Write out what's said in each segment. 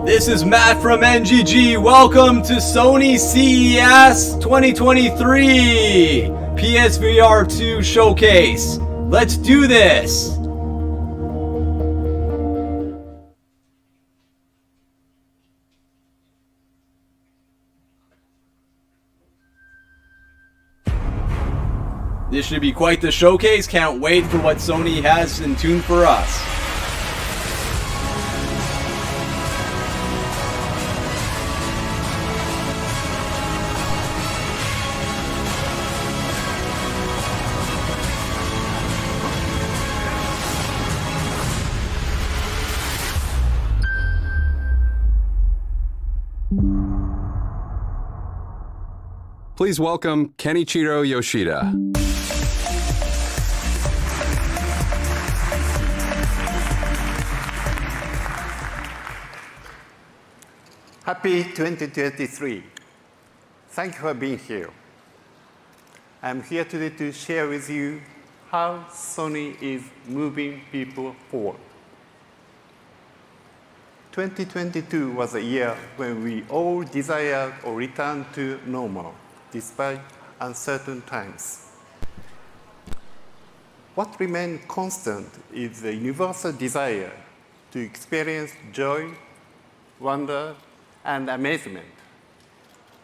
This is Matt from NGG. Welcome to Sony CES 2023 PSVR 2 Showcase. Let's do this! This should be quite the showcase. Can't wait for what Sony has in tune for us. Please welcome Kenichiro Yoshida. Happy 2023. Thank you for being here. I'm here today to share with you how Sony is moving people forward. 2022 was a year when we all desired a return to normal, despite uncertain times. What remained constant is the universal desire to experience joy, wonder, and amazement,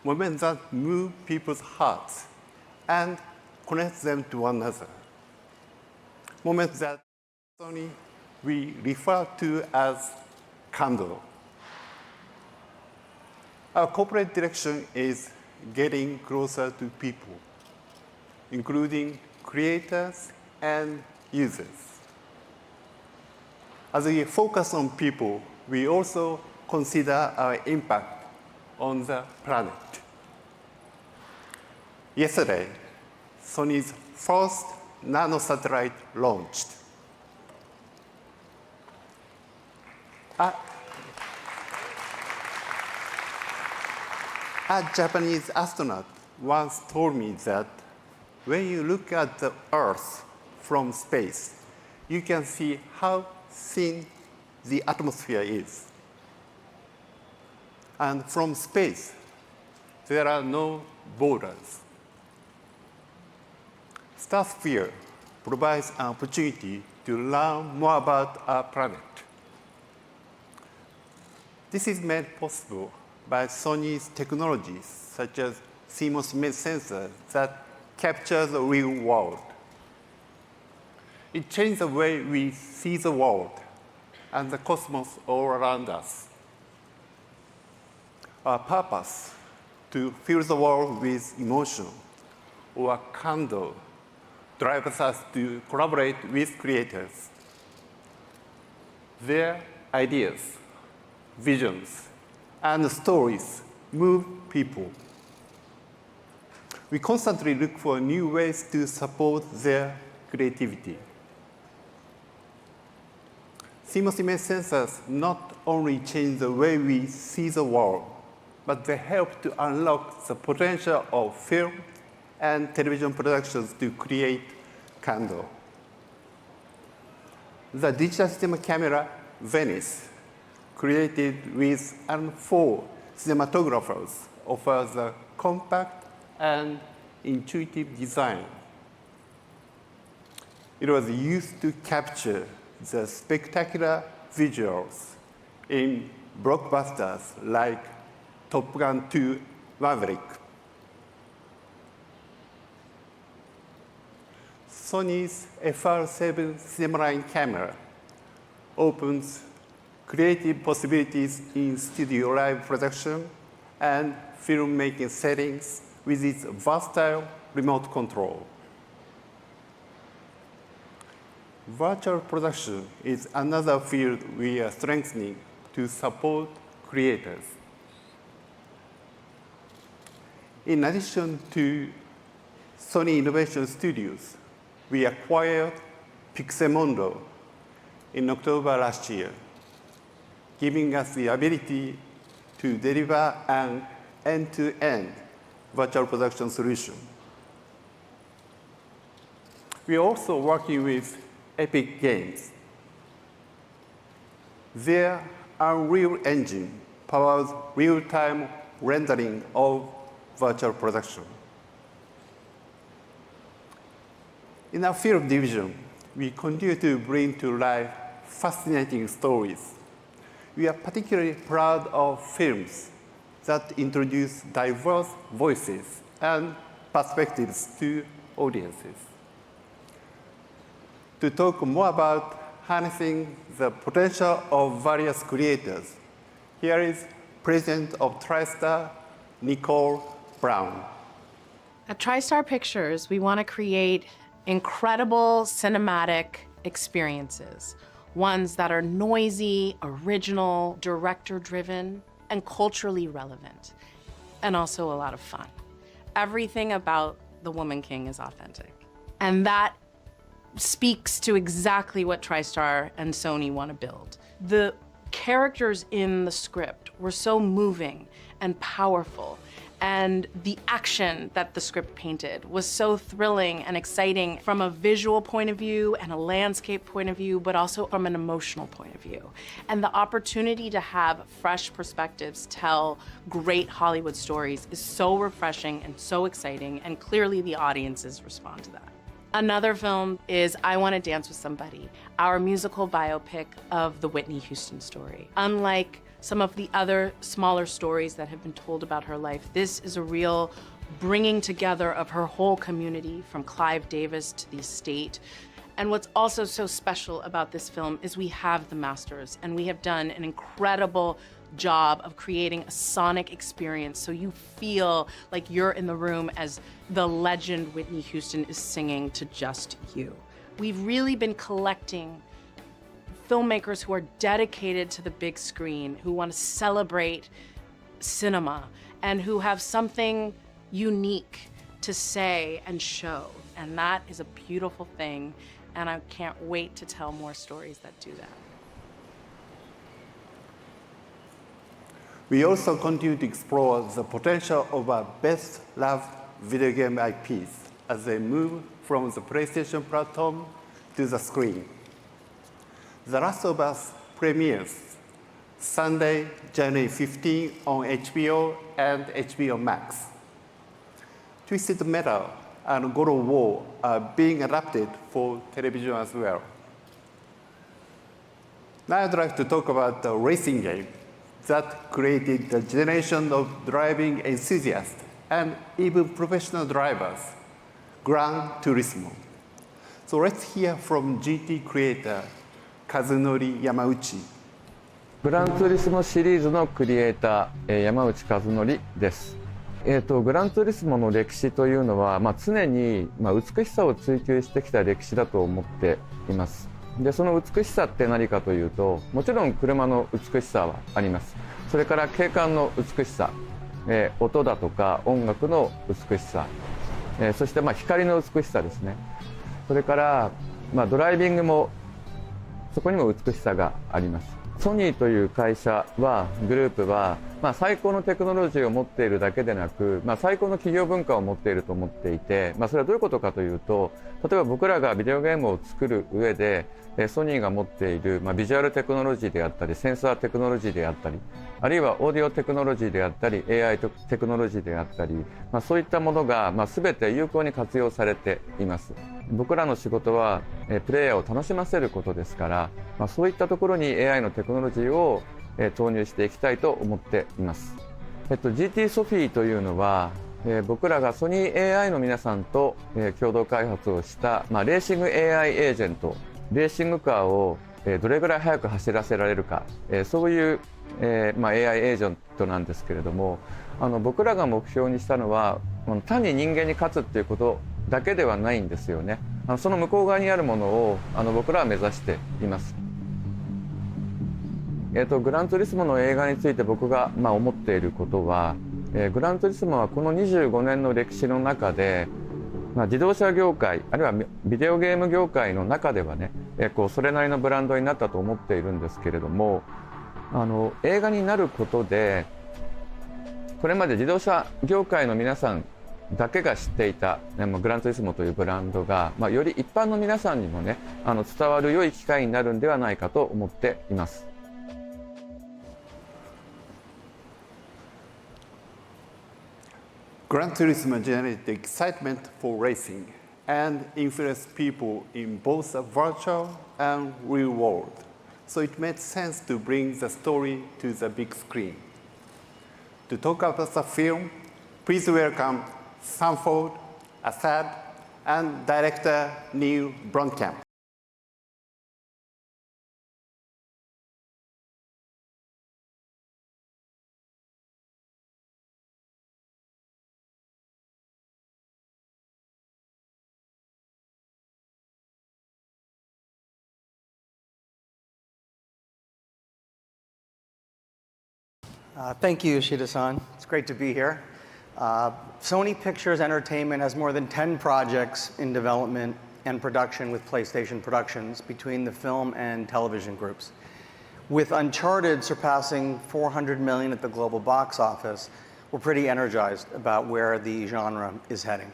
moments that move people's hearts and connect them to one another. Moments that Sony we refer to as Kando. Our corporate direction is getting closer to people, including creators and users. As we focus on people, we also consider our impact on the planet. Yesterday, Sony's first nano satellite launched. A Japanese astronaut once told me that when you look at the Earth from space, you can see how thin the atmosphere is. And from space, there are no borders. Starsphere provides an opportunity to learn more about our planet. This is made possible by Sony's technologies, such as CMOS image sensors that capture the real world. It changed the way we see the world and the cosmos all around us. Our purpose to fill the world with emotion or Kando drives us to collaborate with creators. Their ideas, visions, and stories move people. We constantly look for new ways to support their creativity. CMOS image sensors not only change the way we see the world, but they help to unlock the potential of film and television productions to create Kando. The digital cinema camera, Venice, created with 4 cinematographers, offers a compact and intuitive design. It was used to capture the spectacular visuals in blockbusters like Top Gun 2 Maverick. Sony's FR7 cinema line camera opens creative possibilities in studio live production and filmmaking settings with its versatile remote control. Virtual production is another field we are strengthening to support creators. In addition to Sony Innovation Studios, we acquired Pixemondo in October last year, giving us the ability to deliver an end-to-end virtual production solution. We are also working with Epic Games. Their Unreal Engine powers real-time rendering of virtual production. In our film division, we continue to bring to life fascinating stories. We are particularly proud of films that introduce diverse voices and perspectives to audiences. To talk more about harnessing the potential of various creators, here is President of TriStar, Nicole Brown. At TriStar Pictures, we want to create incredible cinematic experiences, ones that are noisy, original, director-driven, and culturally relevant, and also a lot of fun. Everything about The Woman King is authentic. And that speaks to exactly what TriStar and Sony want to build. The characters in the script were so moving and powerful, and the action that the script painted was so thrilling and exciting from a visual point of view and a landscape point of view, but also from an emotional point of view. And the opportunity to have fresh perspectives tell great Hollywood stories is so refreshing and so exciting, and clearly the audiences respond to that. Another film is I Want to Dance with Somebody, our musical biopic of the Whitney Houston story. Unlike some of the other smaller stories that have been told about her life, this is a real bringing together of her whole community, from Clive Davis to the estate. And what's also so special about this film is we have the masters, and we have done an incredible job of creating a sonic experience so you feel like you're in the room as the legend Whitney Houston is singing to just you. We've really been collecting filmmakers who are dedicated to the big screen, who want to celebrate cinema, and who have something unique to say and show. And that is a beautiful thing, and I can't wait to tell more stories that do that. We also continue to explore the potential of our best-loved video game IPs as they move from the PlayStation platform to the screen. The Last of Us premieres Sunday, January 15 on HBO and HBO Max. Twisted Metal and God of War are being adapted for television as well. Now I'd like to talk about the racing game that created the generation of driving enthusiasts and even professional drivers, Gran Turismo. So let's hear from GT creator Kazunori Yamauchi. グランツーリスモシリーズのクリエイター、山内和則です。グランツーリスモの歴史というのは、常に、美しさを追求してきた歴史だと思っています。で、その美しさって何かというと、もちろん車の美しさはあります。それから景観の美しさ、音だとか音楽の美しさ、そして光の美しさですね。それから、ドライビングもそこにも美しさがあります。ソニーという会社は、グループは、最高のテクノロジーを持っているだけでなく、最高の企業文化を持っていると思っていて、それはどういうことかというと、例えば僕らがビデオゲームを作る上で、ソニーが持っている、ビジュアルテクノロジーであったり、センサーテクノロジーであったり、あるいはオーディオテクノロジーであったり、AI テクノロジーであったり、そういったものが、全て有効に活用されています。僕らの仕事は、プレイヤーを楽しませることですから、そういったところに AI のテクノロジーを、投入していきたいと思っています。GT ソフィーというのは、僕らがソニー AI の皆さんと、共同開発をした、レーシング AI エージェント、レーシングカーを、どれぐらい速く走らせられるか、そういう、AI エージェントなんですけれども、僕らが目標にしたのは単に人間に勝つっていうことだけではないんですよね。その向こう側にあるものを僕らは目指しています。グランツーリスモの映画について僕が思っていることは、グランツーリスモはこの25年の歴史の中で、自動車業界あるいはビデオゲーム業界の中ではね、それなりのブランドになったと思っているんですけれども、映画になることでこれまで自動車業界の皆さんだけが知っていた、グランツーリスモというブランドが、より一般の皆さんにもね、伝わる良い機会になるんではないかと思っています。Gran Turismo generates excitement for racing and influence people in both the virtual and real world. So it made sense to bring the story to the big screen. To talk about the film, please welcome Sanford, Assad, and director Neil Blomkamp. Thank you, Yoshida-san. It's great to be here. Sony Pictures Entertainment has more than 10 projects in development and production with PlayStation Productions between the film and television groups. With Uncharted surpassing 400 million at the global box office, we're pretty energized about where the genre is heading.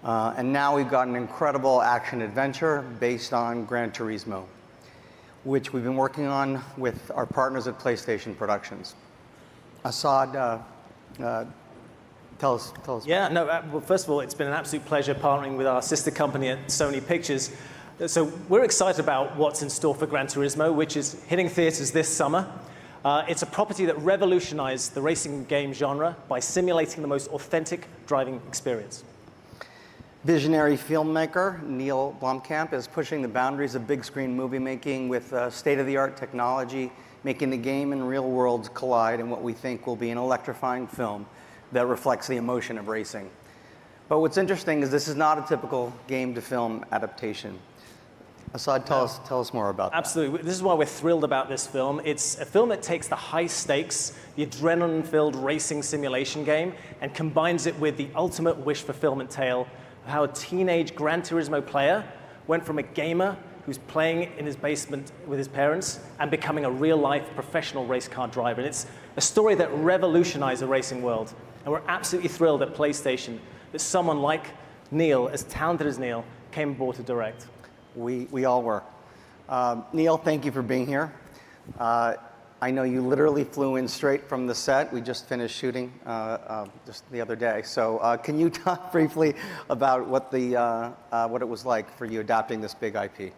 And now we've got an incredible action adventure based on Gran Turismo, which we've been working on with our partners at PlayStation Productions. Assad, tell us. Yeah, no, well, first of all, it's been an absolute pleasure partnering with our sister company at Sony Pictures. So we're excited about what's in store for Gran Turismo, which is hitting theaters this summer. It's a property that revolutionized the racing game genre by simulating the most authentic driving experience. Visionary filmmaker Neil Blomkamp is pushing the boundaries of big screen movie making with state-of-the-art technology, making the game and real worlds collide in what we think will be an electrifying film that reflects the emotion of racing. But what's interesting is this is not a typical game-to-film adaptation. Assad, tell us more about that. Absolutely. This is why we're thrilled about this film. It's a film that takes the high stakes, the adrenaline-filled racing simulation game, and combines it with the ultimate wish fulfillment tale of how a teenage Gran Turismo player went from a gamer who's playing in his basement with his parents and becoming a real-life professional race car driver. And it's a story that revolutionized the racing world. And we're absolutely thrilled at PlayStation that someone like Neil, as talented as Neil, came aboard to direct. We all were. Neil, thank you for being here. I know you literally flew in straight from the set. We just finished shooting just the other day. So can you talk briefly about what it was like for you adapting this big IP?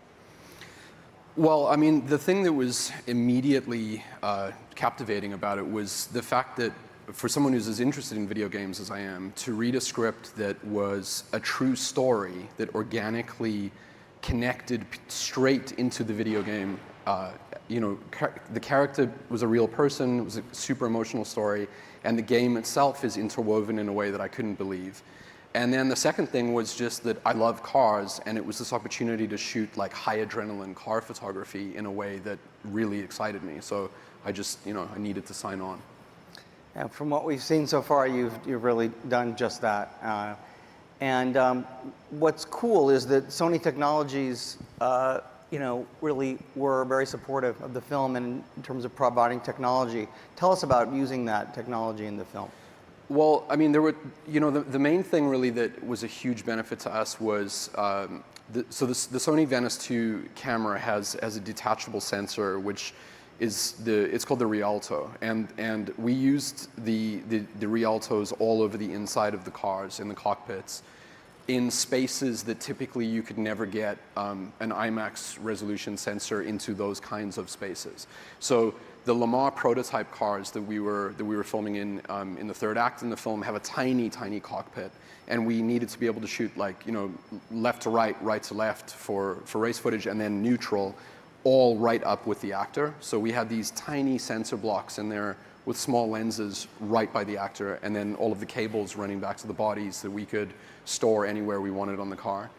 Well, I mean, the thing that was immediately captivating about it was the fact that for someone who's as interested in video games as I am, to read a script that was a true story that organically connected straight into the video game. The character was a real person, it was a super emotional story, and the game itself is interwoven in a way that I couldn't believe. And then the second thing was just that I love cars, and it was this opportunity to shoot like high adrenaline car photography in a way that really excited me. So I just, I needed to sign on. And from what we've seen so far, you've really done just that. What's cool is that Sony Technologies, really were very supportive of the film in terms of providing technology. Tell us about using that technology in the film. Well, I mean, there were, the main thing really that was a huge benefit to us was, the Sony Venice 2 camera has a detachable sensor, which is it's called the Rialto, and we used the Rialtos all over the inside of the cars, in the cockpits, in spaces that typically you could never get an IMAX resolution sensor into those kinds of spaces. So the Le Mans prototype cars that we were filming in the third act in the film have a tiny, tiny cockpit, and we needed to be able to shoot left to right, right to left for race footage, and then neutral, all right up with the actor. So we had these tiny sensor blocks in there with small lenses right by the actor, and then all of the cables running back to the bodies that we could store anywhere we wanted on the car.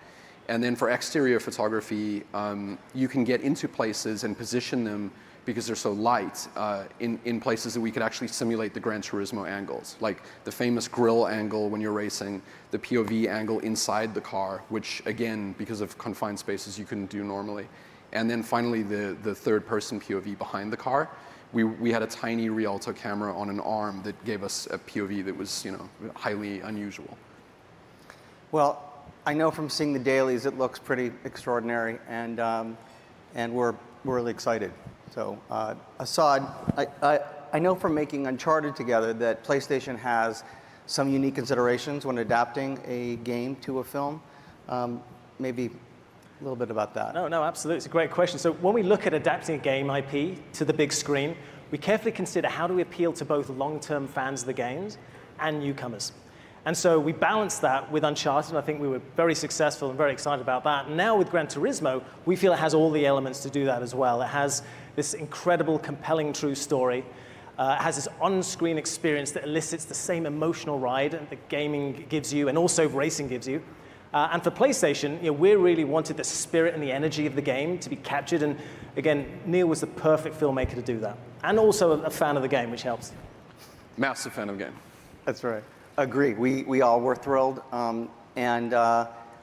And then for exterior photography, you can get into places and position them because they're so light in places that we could actually simulate the Gran Turismo angles, like the famous grill angle when you're racing, the POV angle inside the car, which again, because of confined spaces, you couldn't do normally. And then finally, the third-person POV behind the car. We had a tiny Rialto camera on an arm that gave us a POV that was, highly unusual. Well, I know from seeing the dailies, it looks pretty extraordinary, and we're really excited. So, Assad, I know from making Uncharted together that PlayStation has some unique considerations when adapting a game to a film. Maybe a little bit about that. No, absolutely. It's a great question. So when we look at adapting a game IP to the big screen, we carefully consider how do we appeal to both long-term fans of the games and newcomers. And so we balanced that with Uncharted, and I think we were very successful and very excited about that. And now with Gran Turismo, we feel it has all the elements to do that as well. It has this incredible, compelling, true story. It has this on-screen experience that elicits the same emotional ride that gaming gives you and also racing gives you. And for PlayStation, we really wanted the spirit and the energy of the game to be captured. And again, Neil was the perfect filmmaker to do that. And also a fan of the game, which helps. Massive fan of the game. That's right. Agree. We all were thrilled. And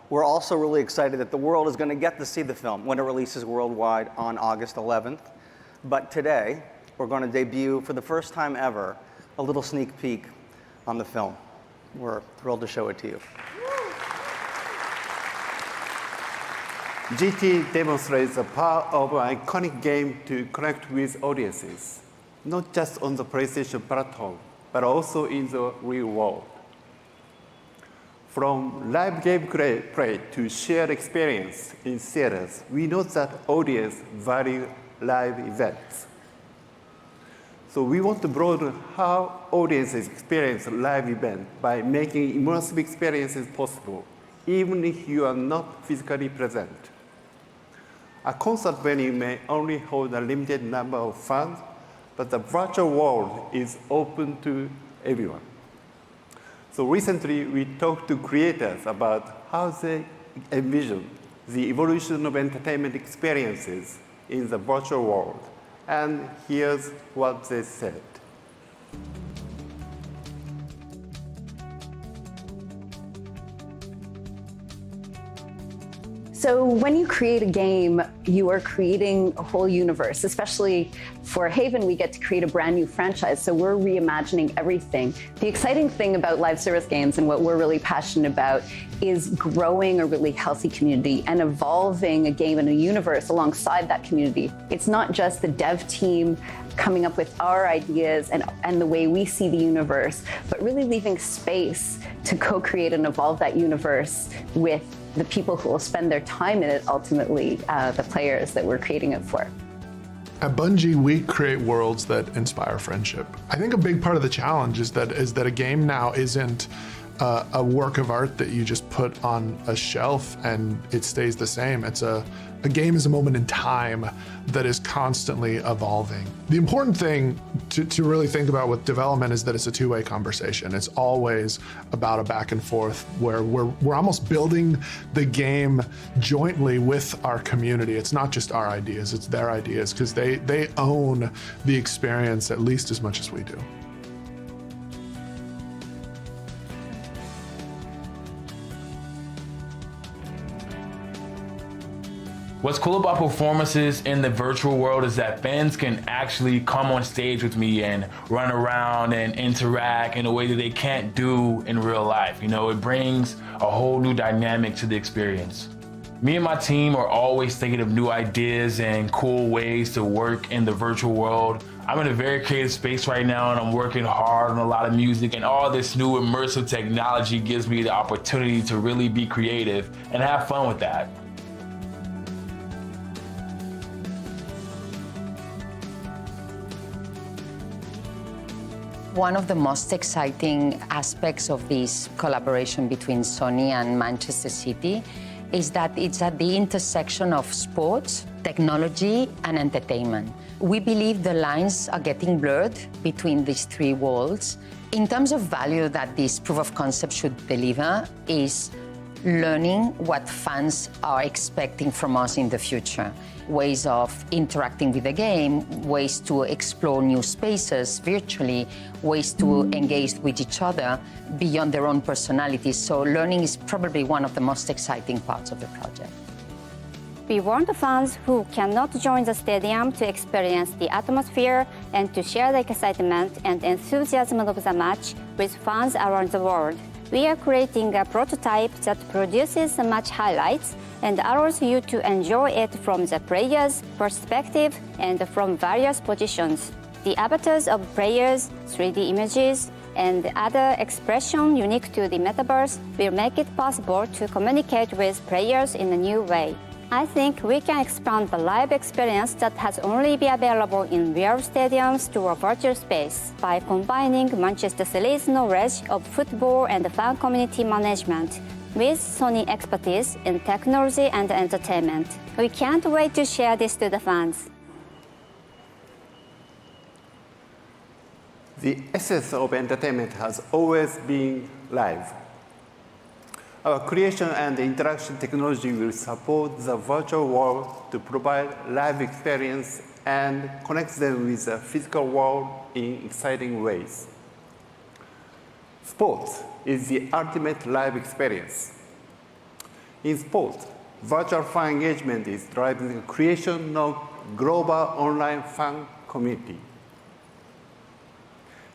we're also really excited that the world is going to get to see the film when it releases worldwide on August 11th. But today, we're going to debut, for the first time ever, a little sneak peek on the film. We're thrilled to show it to you. GT demonstrates the power of an iconic game to connect with audiences, not just on the PlayStation platform, but also in the real world. From live game play to shared experience in theaters, we know that audience value live events. So we want to broaden how audiences experience a live event by making immersive experiences possible, even if you are not physically present. A concert venue may only hold a limited number of fans, but the virtual world is open to everyone. So recently, we talked to creators about how they envision the evolution of entertainment experiences in the virtual world. And here's what they said. So when you create a game, you are creating a whole universe. Especially for Haven, we get to create a brand new franchise, so we're reimagining everything. The exciting thing about live service games and what we're really passionate about is growing a really healthy community and evolving a game and a universe alongside that community. It's not just the dev team coming up with our ideas and the way we see the universe, but really leaving space to co-create and evolve that universe with the people who will spend their time in it, ultimately, the players that we're creating it for. At Bungie, we create worlds that inspire friendship. I think a big part of the challenge is that a game now isn't a work of art that you just put on a shelf and it stays the same. A game is a moment in time that is constantly evolving. The important thing to really think about with development is that it's a two-way conversation. It's always about a back and forth where we're almost building the game jointly with our community. It's not just our ideas, it's their ideas, because they own the experience at least as much as we do. What's cool about performances in the virtual world is that fans can actually come on stage with me and run around and interact in a way that they can't do in real life. It brings a whole new dynamic to the experience. Me and my team are always thinking of new ideas and cool ways to work in the virtual world. I'm in a very creative space right now and I'm working hard on a lot of music, and all this new immersive technology gives me the opportunity to really be creative and have fun with that. One of the most exciting aspects of this collaboration between Sony and Manchester City is that it's at the intersection of sports, technology, and entertainment. We believe the lines are getting blurred between these three worlds. In terms of value that this proof of concept should deliver is learning what fans are expecting from us in the future. Ways of interacting with the game, ways to explore new spaces virtually, ways to engage with each other beyond their own personalities. So learning is probably one of the most exciting parts of the project. We want the fans who cannot join the stadium to experience the atmosphere and to share the excitement and enthusiasm of the match with fans around the world. We are creating a prototype that produces the match highlights and allows you to enjoy it from the player's perspective and from various positions. The avatars of players, 3D images, and other expression unique to the metaverse will make it possible to communicate with players in a new way. I think we can expand the live experience that has only been available in real stadiums to a virtual space by combining Manchester City's knowledge of football and fan community management with Sony expertise in technology and entertainment. We can't wait to share this to the fans. The essence of entertainment has always been live. Our creation and interaction technology will support the virtual world to provide live experience and connect them with the physical world in exciting ways. Sports is the ultimate live experience. In sports, virtual fan engagement is driving the creation of global online fan community.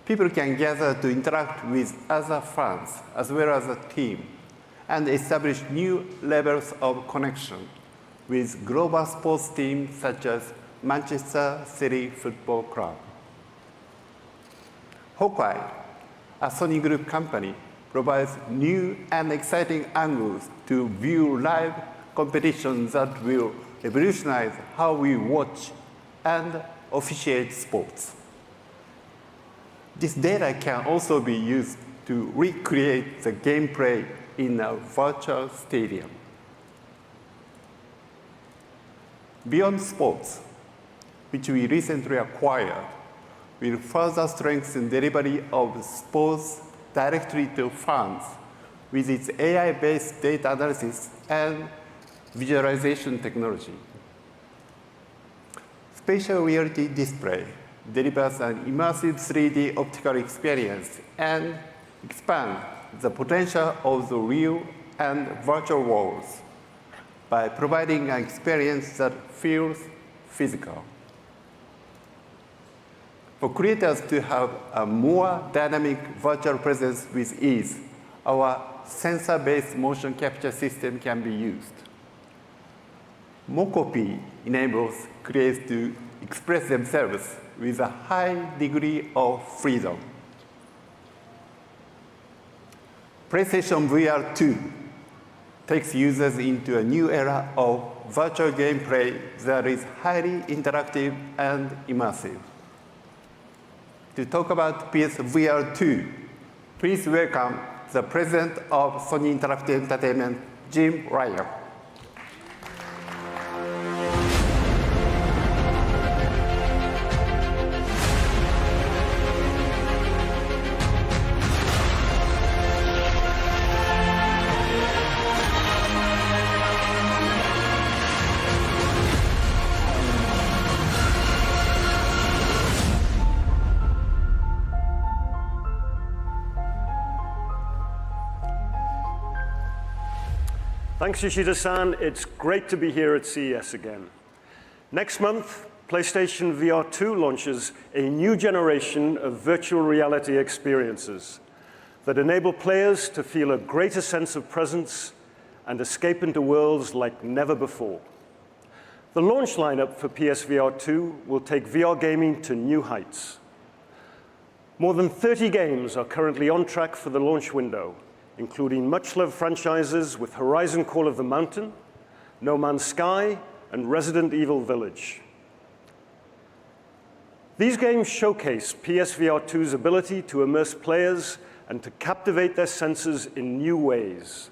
People can gather to interact with other fans as well as a team and establish new levels of connection with global sports teams such as Manchester City Football Club. Hawkeye, a Sony Group company, provides new and exciting angles to view live competitions that will revolutionize how we watch and officiate sports. This data can also be used to recreate the gameplay in a virtual stadium. Beyond Sports, which we recently acquired, will further strengthen delivery of sports directly to fans with its AI-based data analysis and visualization technology. Spatial reality display delivers an immersive 3D optical experience and expands the potential of the real and virtual worlds by providing an experience that feels physical. For creators to have a more dynamic virtual presence with ease, our sensor-based motion capture system can be used. Mocopy enables creators to express themselves with a high degree of freedom. PlayStation VR 2 takes users into a new era of virtual gameplay that is highly interactive and immersive. To talk about PSVR 2, please welcome the president of Sony Interactive Entertainment, Jim Ryan. Thanks, Yoshida-san. It's great to be here at CES again. Next month, PlayStation VR 2 launches a new generation of virtual reality experiences that enable players to feel a greater sense of presence and escape into worlds like never before. The launch lineup for PSVR 2 will take VR gaming to new heights. More than 30 games are currently on track for the launch window, including much-loved franchises with Horizon Call of the Mountain, No Man's Sky, and Resident Evil Village. These games showcase PSVR 2's ability to immerse players and to captivate their senses in new ways,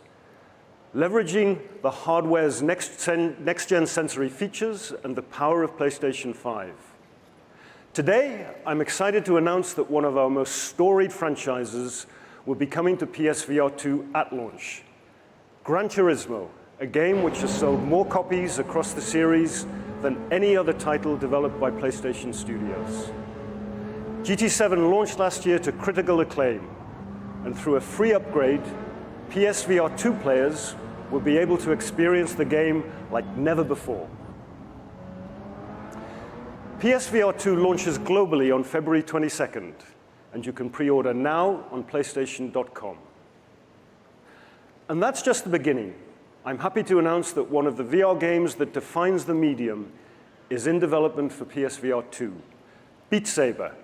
leveraging the hardware's next-gen sensory features and the power of PlayStation 5. Today, I'm excited to announce that one of our most storied franchises will be coming to PSVR 2 at launch. Gran Turismo, a game which has sold more copies across the series than any other title developed by PlayStation Studios. GT7 launched last year to critical acclaim, and through a free upgrade, PSVR 2 players will be able to experience the game like never before. PSVR 2 launches globally on February 22nd, and you can pre-order now on PlayStation.com. And that's just the beginning. I'm happy to announce that one of the VR games that defines the medium is in development for PSVR 2, Beat Saber.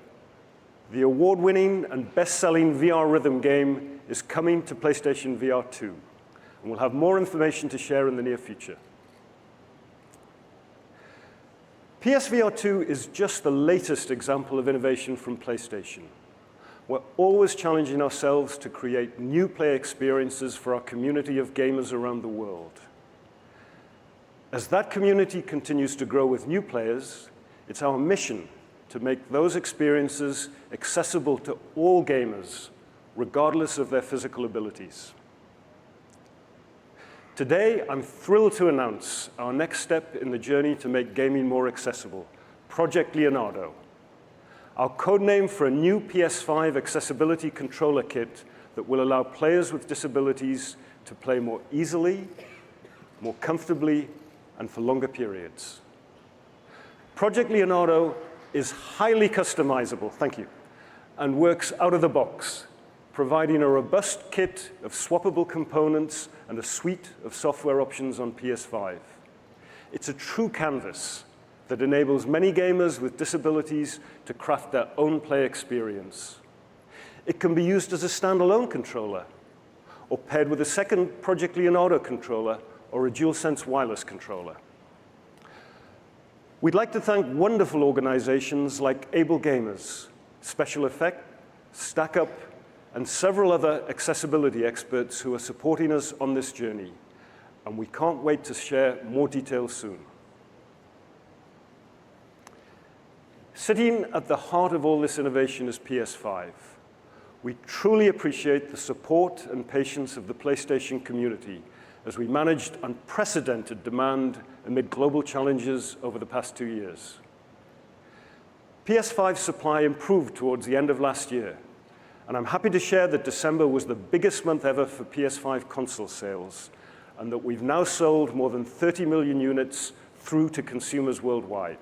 the award-winning and best-selling VR Rhythm game is coming to PlayStation VR 2, and we'll have more information to share in the near future. PSVR 2 is just the latest example of innovation from PlayStation. We're always challenging ourselves to create new play experiences for our community of gamers around the world. As that community continues to grow with new players, it's our mission to make those experiences accessible to all gamers, regardless of their physical abilities. Today, I'm thrilled to announce our next step in the journey to make gaming more accessible, Project Leonardo, our codename for a new PS5 accessibility controller kit that will allow players with disabilities to play more easily, more comfortably, and for longer periods. Project Leonardo is highly customizable, thank you, and works out of the box, providing a robust kit of swappable components and a suite of software options on PS5. It's a true canvas that enables many gamers with disabilities to craft their own play experience. It can be used as a standalone controller, or paired with a second Project Leonardo controller or a DualSense wireless controller. We'd like to thank wonderful organizations like Able Gamers, Special Effect, StackUp, and several other accessibility experts who are supporting us on this journey, and we can't wait to share more details soon. Sitting at the heart of all this innovation is PS5. We truly appreciate the support and patience of the PlayStation community as we managed unprecedented demand amid global challenges over the past 2 years. PS5 supply improved towards the end of last year, and I'm happy to share that December was the biggest month ever for PS5 console sales, and that we've now sold more than 30 million units through to consumers worldwide.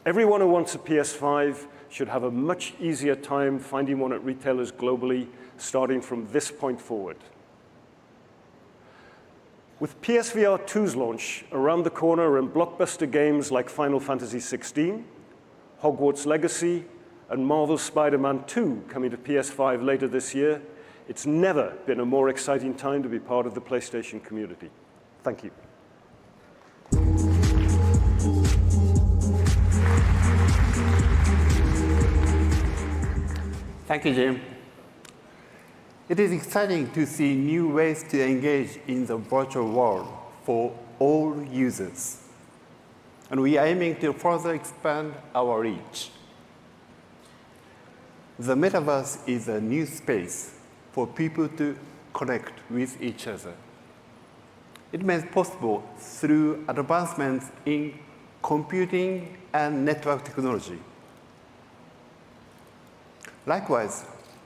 Everyone who wants a PS5 should have a much easier time finding one at retailers globally, starting from this point forward. With PSVR 2's launch around the corner and blockbuster games like Final Fantasy XVI, Hogwarts Legacy, and Marvel's Spider-Man 2 coming to PS5 later this year, it's never been a more exciting time to be part of the PlayStation community. Thank you. Thank you, Jim. It is exciting to see new ways to engage in the virtual world for all users. And we are aiming to further expand our reach. The metaverse is a new space for people to connect with each other. It is made possible through advancements in computing and network technology. Likewise,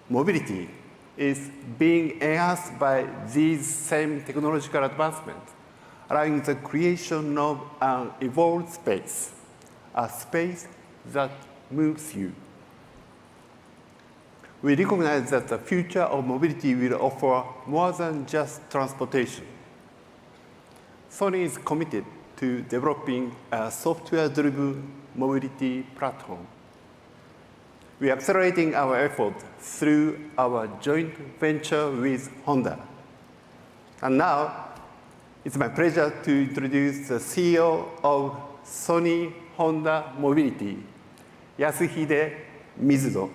mobility is being enhanced by these same technological advancements, allowing the creation of an evolved space, a space that moves you. We recognize that the future of mobility will offer more than just transportation. Sony is committed to developing a software-driven mobility platform. We are accelerating our effort through our joint venture with Honda. And now, it's my pleasure to introduce the CEO of Sony Honda Mobility, Yasuhide Mizuno.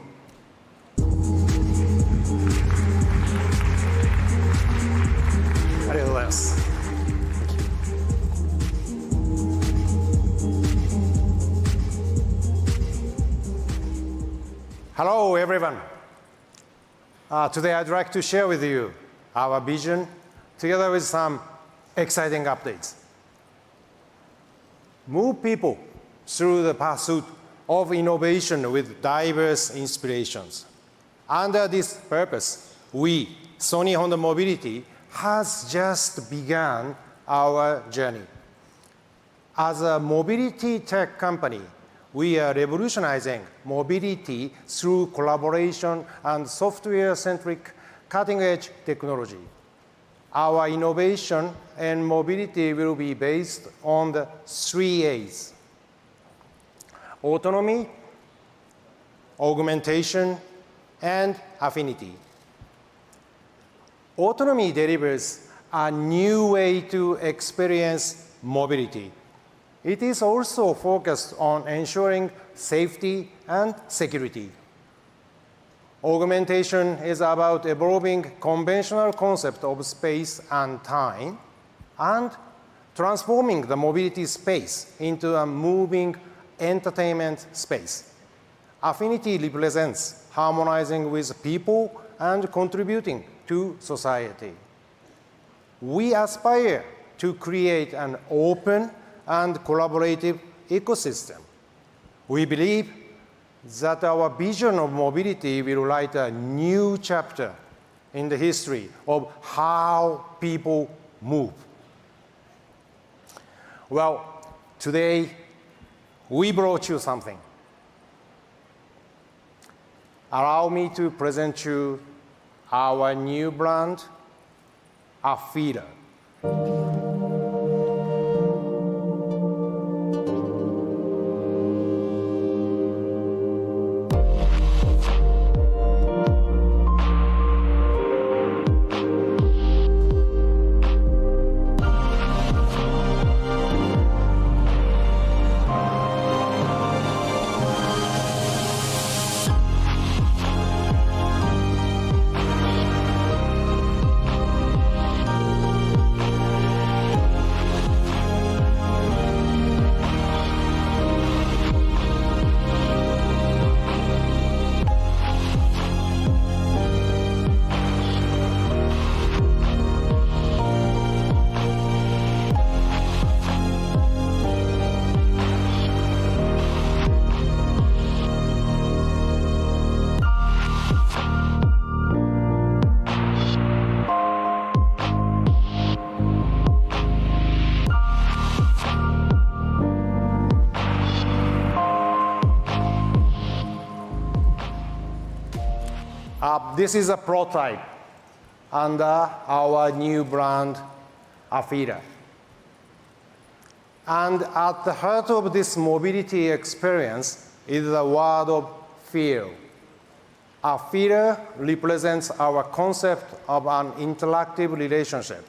Hello, everyone. Today, I'd like to share with you our vision, together with some exciting updates. Move people through the pursuit of innovation with diverse inspirations. Under this purpose, we, Sony Honda Mobility, has just begun our journey. As a mobility tech company, we are revolutionizing mobility through collaboration and software-centric cutting-edge technology. Our innovation and mobility will be based on the 3 A's: autonomy, augmentation, and affinity. Autonomy delivers a new way to experience mobility. It is also focused on ensuring safety and security. Augmentation is about evolving conventional concept of space and time and transforming the mobility space into a moving entertainment space. Affinity represents harmonizing with people and contributing to society. We aspire to create an open and collaborative ecosystem. We believe that our vision of mobility will write a new chapter in the history of how people move. Well, today we brought you something. Allow me to present you our new brand, Afira. This is a prototype under our new brand, Afira. And at the heart of this mobility experience is the word of feel. Afira represents our concept of an interactive relationship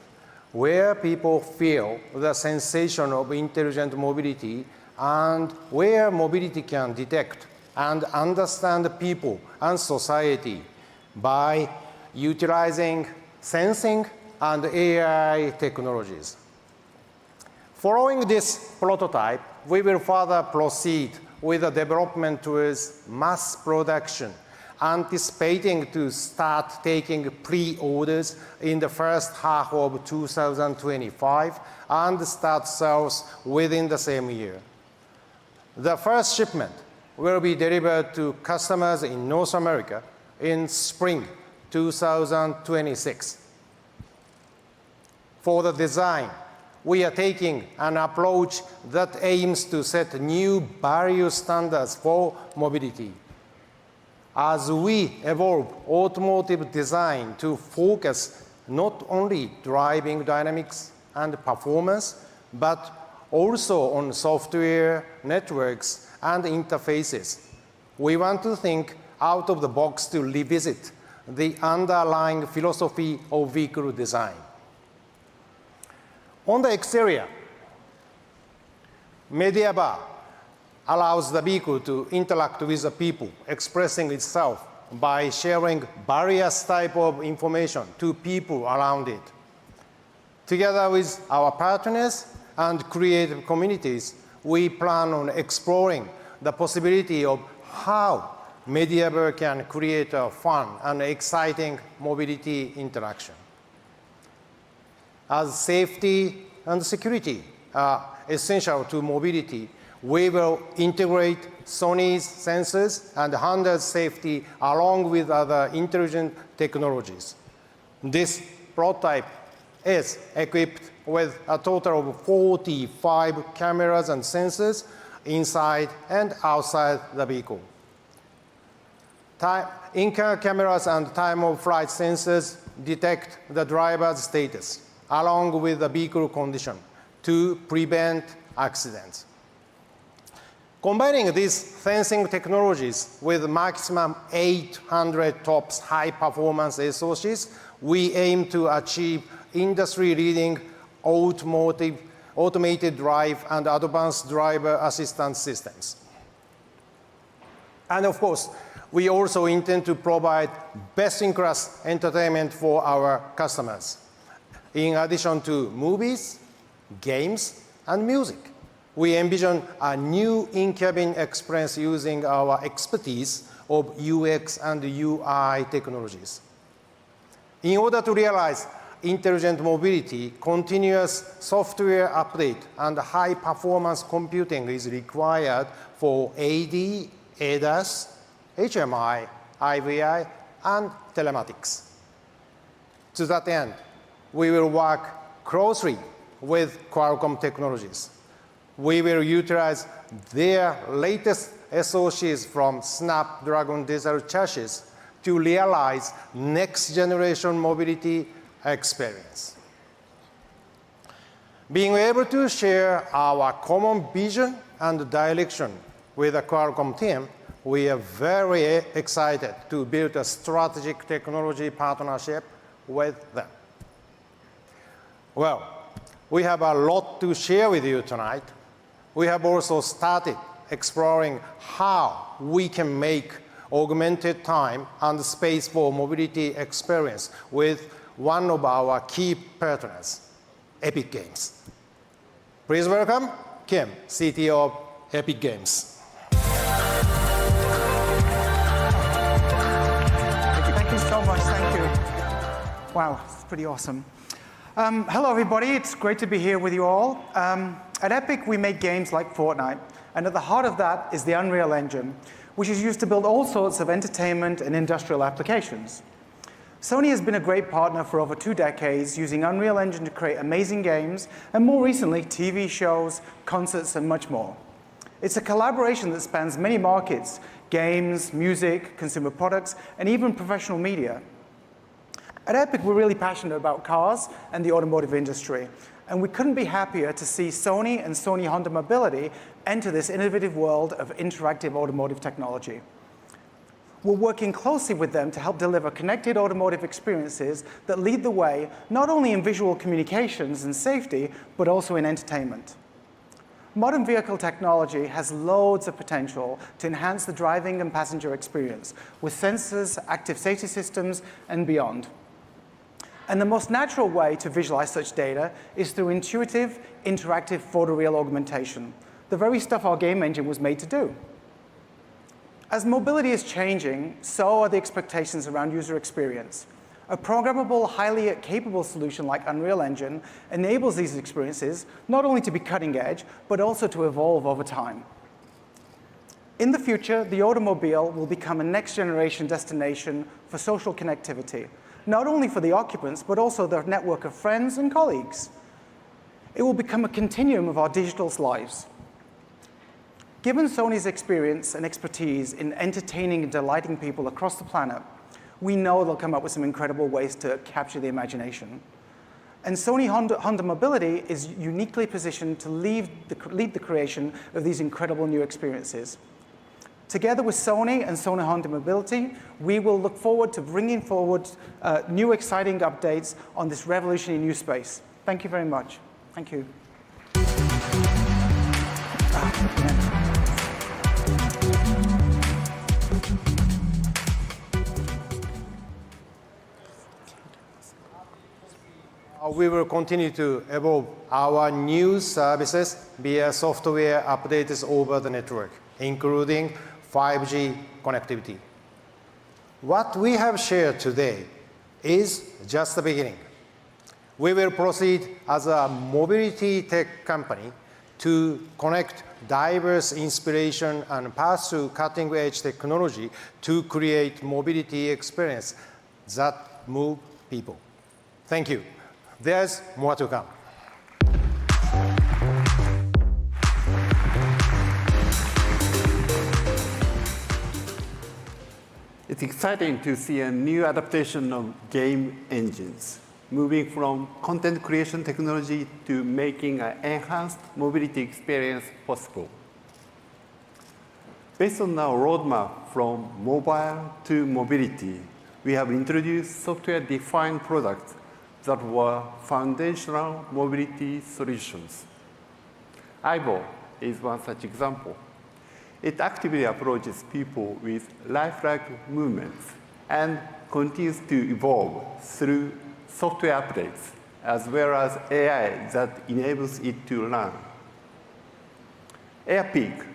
where people feel the sensation of intelligent mobility and where mobility can detect and understand people and society by utilizing sensing and AI technologies. Following this prototype, we will further proceed with the development towards mass production, anticipating to start taking pre-orders in the first half of 2025 and start sales within the same year. The first shipment will be delivered to customers in North America in spring 2026. For the design, we are taking an approach that aims to set new value standards for mobility. As we evolve automotive design to focus not only driving dynamics and performance, but also on software, networks, and interfaces, we want to think out of the box to revisit the underlying philosophy of vehicle design. On the exterior, media bar allows the vehicle to interact with the people, expressing itself by sharing various types of information to people around it. Together with our partners and creative communities, we plan on exploring the possibility of how Medieval can create a fun and exciting mobility interaction. As safety and security are essential to mobility, we will integrate Sony's sensors and handle safety along with other intelligent technologies. This prototype is equipped with a total of 45 cameras and sensors inside and outside the vehicle. In-car cameras and time-of-flight sensors detect the driver's status along with the vehicle condition to prevent accidents. Combining these sensing technologies with maximum 800 TOPS high-performance SoCs, we aim to achieve industry-leading automated drive and advanced driver assistance systems. And of course, we also intend to provide best-in-class entertainment for our customers. In addition to movies, games, and music, we envision a new in-cabin experience using our expertise of UX and UI technologies. In order to realize intelligent mobility, continuous software update and high-performance computing is required for AD, ADAS, HMI, IVI, and telematics. To that end, we will work closely with Qualcomm Technologies. We will utilize their latest SoCs from Snapdragon Digital Chassis to realize next-generation mobility experience. Being able to share our common vision and direction with the Qualcomm team, we are very excited to build a strategic technology partnership with them. Well, we have a lot to share with you tonight. We have also started exploring how we can make augmented time and space for mobility experience with one of our key partners, Epic Games. Please welcome Kim, CTO of Epic Games. Thank you so much. Thank you. Wow, it's pretty awesome. Hello, everybody. It's great to be here with you all. At Epic, we make games like Fortnite, and at the heart of that is the Unreal Engine, which is used to build all sorts of entertainment and industrial applications. Sony has been a great partner for over 2 decades, using Unreal Engine to create amazing games, and more recently, TV shows, concerts, and much more. It's a collaboration that spans many markets: games, music, consumer products, and even professional media. At Epic, we're really passionate about cars and the automotive industry, and we couldn't be happier to see Sony and Sony Honda Mobility enter this innovative world of interactive automotive technology. We're working closely with them to help deliver connected automotive experiences that lead the way not only in visual communications and safety, but also in entertainment. Modern vehicle technology has loads of potential to enhance the driving and passenger experience with sensors, active safety systems, and beyond. And the most natural way to visualize such data is through intuitive, interactive photoreal augmentation, the very stuff our game engine was made to do. As mobility is changing, so are the expectations around user experience. A programmable, highly capable solution like Unreal Engine enables these experiences not only to be cutting edge, but also to evolve over time. In the future, the automobile will become a next-generation destination for social connectivity, not only for the occupants, but also their network of friends and colleagues. It will become a continuum of our digital lives. Given Sony's experience and expertise in entertaining and delighting people across the planet, we know they'll come up with some incredible ways to capture the imagination. And Sony Honda Mobility is uniquely positioned to lead the creation of these incredible new experiences. Together with Sony and Sony Honda Mobility, we will look forward to bringing forward new exciting updates on this revolutionary new space. Thank you very much. Thank you. We will continue to evolve our new services via software updates over the network, including 5G connectivity. What we have shared today is just the beginning. We will proceed as a mobility tech company to connect diverse inspiration and pursue cutting-edge technology to create mobility experience that move people. Thank you. There's more to come. It's exciting to see a new adaptation of game engines, moving from content creation technology to making an enhanced mobility experience possible. Based on our roadmap from mobile to mobility, we have introduced software-defined products that were foundational mobility solutions. Aibo is one such example. It actively approaches people with lifelike movements and continues to evolve through software updates, as well as AI that enables it to learn. AirPeak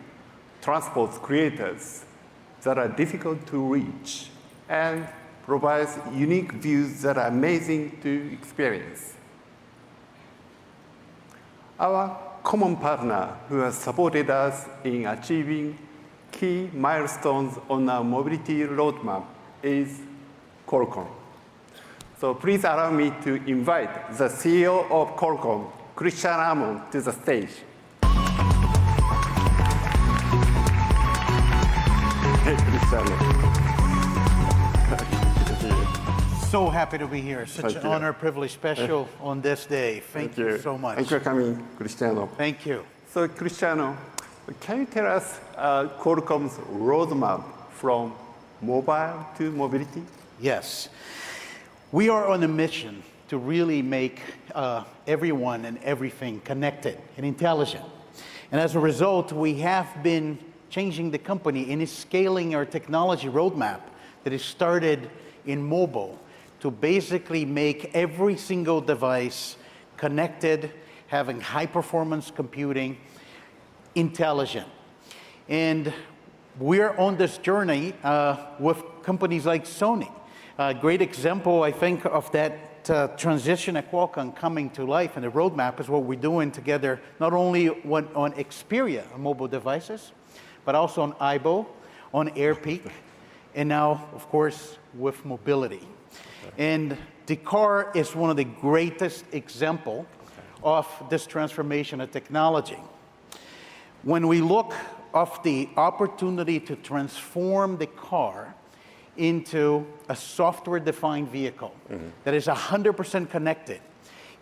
transports creators that are difficult to reach and provides unique views that are amazing to experience. Our common partner who has supported us in achieving key milestones on our mobility roadmap is Qualcomm. So please allow me to invite the CEO of Qualcomm, Christian Amon, to the stage. Hey, Cristiano. So happy to be here. Such an honor, privilege, special on this day. Thank you so much. Thank you for coming, Cristiano. Thank you. So, Cristiano, can you tell us Qualcomm's roadmap from mobile to mobility? Yes. We are on a mission to really make everyone and everything connected and intelligent. And as a result, we have been changing the company and is scaling our technology roadmap that is started in mobile to basically make every single device connected, having high-performance computing, intelligent. And we're on this journey with companies like Sony. A great example, I think, of that transition at Qualcomm coming to life and the roadmap is what we're doing together, not only on Xperia on mobile devices, but also on Aibo, on AirPeak, and now, of course, with mobility. And the car is one of the greatest examples of this transformation of technology. When we look at the opportunity to transform the car into a software-defined vehicle that is 100% connected,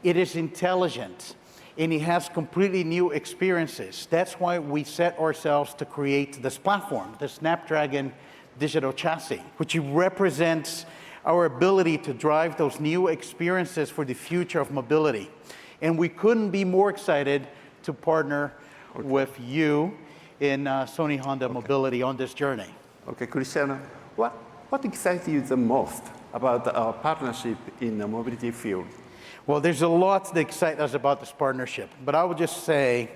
it is intelligent, and it has completely new experiences. That's why we set ourselves to create this platform, the Snapdragon Digital Chassis, which represents our ability to drive those new experiences for the future of mobility. And we couldn't be more excited to partner with you in Sony Honda Mobility on this journey. Okay, Cristiano, what excites you the most about our partnership in the mobility field? Well, there's a lot that excites us about this partnership, but I would just say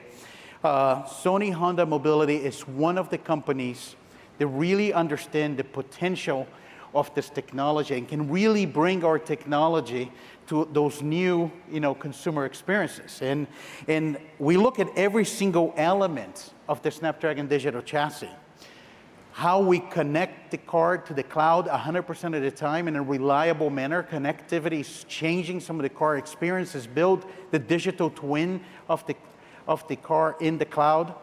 Sony Honda Mobility is one of the companies that really understand the potential of this technology and can really bring our technology to those new, consumer experiences. And we look at every single element of the Snapdragon Digital Chassis, how we connect the car to the cloud 100% of the time in a reliable manner. Connectivity is changing some of the car experiences, build the digital twin of the car in the cloud,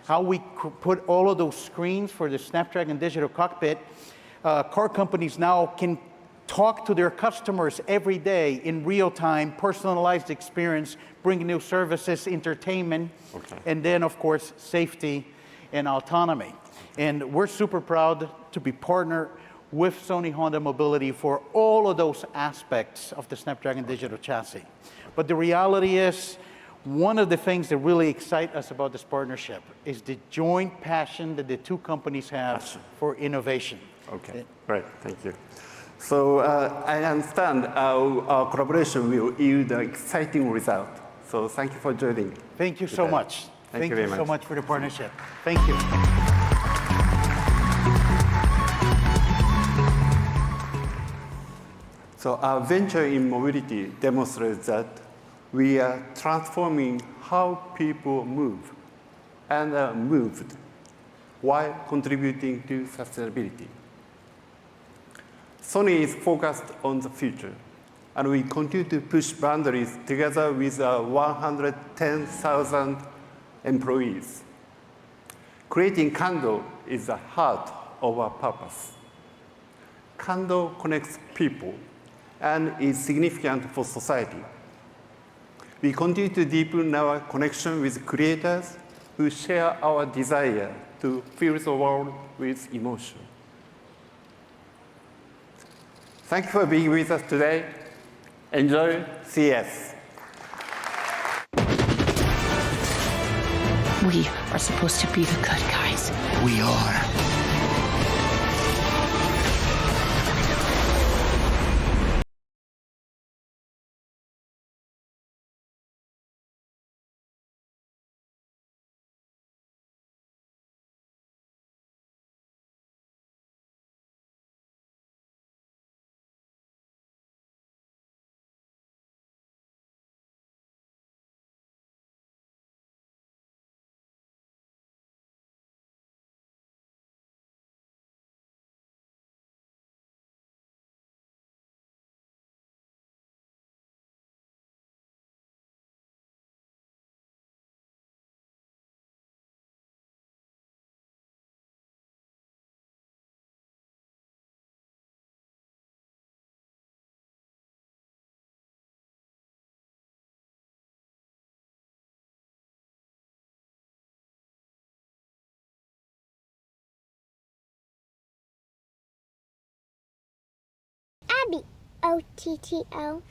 how we put all of those screens for the Snapdragon Digital Cockpit. Car companies now can talk to their customers every day in real time, personalized experience, bring new services, entertainment, and then, of course, safety and autonomy. And we're super proud to be partnered with Sony Honda Mobility for all of those aspects of the Snapdragon Digital Chassis. But the reality is, one of the things that really excite us about this partnership is the joint passion that the two companies have for innovation. Okay, great, thank you. So I understand our collaboration will yield an exciting result. So thank you for joining. Thank you so much. Thank you very much. So much for the partnership. Thank you. So our venture in mobility demonstrates that we are transforming how people move and are moved while contributing to sustainability. Sony is focused on the future, and we continue to push boundaries together with our 110,000 employees. Creating Kando is the heart of our purpose. Kando connects people and is significant for society. We continue to deepen our connection with creators who share our desire to fill the world with emotion. Thank you for being with us today. Enjoy CES. We are supposed to be the good guys. We are. Abby. OTTO.